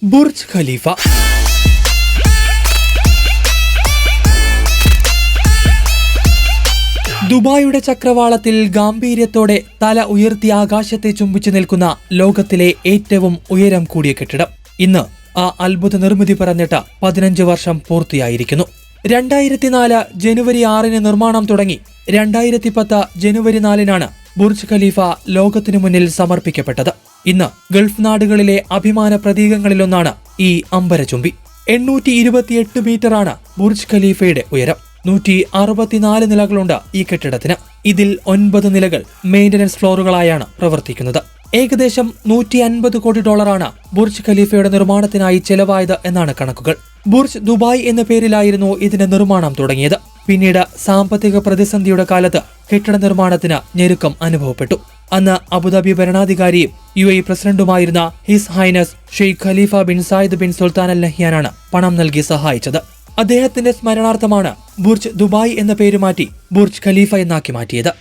Burj Khalifa. ദുബായിയുടെ ചക്രവാളത്തിൽ ഗാംഭീര്യത്തോടെ തല ഉയർത്തി ആകാശത്തെ ചുംബിച്ചു നിൽക്കുന്ന ലോകത്തിലെ ഏറ്റവും ഉയരം കൂടിയ കെട്ടിടം ഇന്ന് ആ അത്ഭുത നിർമ്മിതി പറഞ്ഞിട്ട് 15 വർഷം പൂർത്തിയായിരിക്കുന്നു. 2004 ജനുവരി 6 നിർമ്മാണം തുടങ്ങി 2010 ജനുവരി 4 ബുർജ് ഖലീഫ ലോകത്തിനു മുന്നിൽ സമർപ്പിക്കപ്പെട്ടത്. ഇന്ന് ഗൾഫ് നാടുകളിലെ അഭിമാന പ്രതീകങ്ങളിലൊന്നാണ് ഈ അമ്പരചുംബി. 828 മീറ്ററാണ് ബുർജ് ഖലീഫയുടെ ഉയരം. 164 നിലകളുണ്ട് ഈ കെട്ടിടത്തിന്. ഇതിൽ 9 നിലകൾ മെയിന്റനൻസ് ഫ്ലോറുകളായാണ് പ്രവർത്തിക്കുന്നത്. ഏകദേശം $150 കോടി ബുർജ് ഖലീഫയുടെ നിർമ്മാണത്തിനായി ചെലവായത് എന്നാണ് കണക്കുകൾ. ബുർജ് ദുബായ് എന്ന പേരിലായിരുന്നു ഇതിന്റെ നിർമ്മാണം തുടങ്ങിയത്. പിന്നീട് സാമ്പത്തിക പ്രതിസന്ധിയുടെ കാലത്ത് കെട്ടിട നിർമ്മാണത്തിന് ഞെരുക്കം അനുഭവപ്പെട്ടു. അന്ന് അബുദാബി ഭരണാധികാരിയും UAE പ്രസിഡന്റുമായിരുന്ന his highness Sheikh Khalifa bin Zayed bin Sultan Al നഹ്യാനാണ് പണം നൽകി സഹായിച്ചത്. അദ്ദേഹത്തിന്റെ സ്മരണാർത്ഥമാണ് ബുർജ് ദുബായ് എന്ന പേര് മാറ്റി ബുർജ് ഖലീഫ എന്നാക്കി മാറ്റിയത്.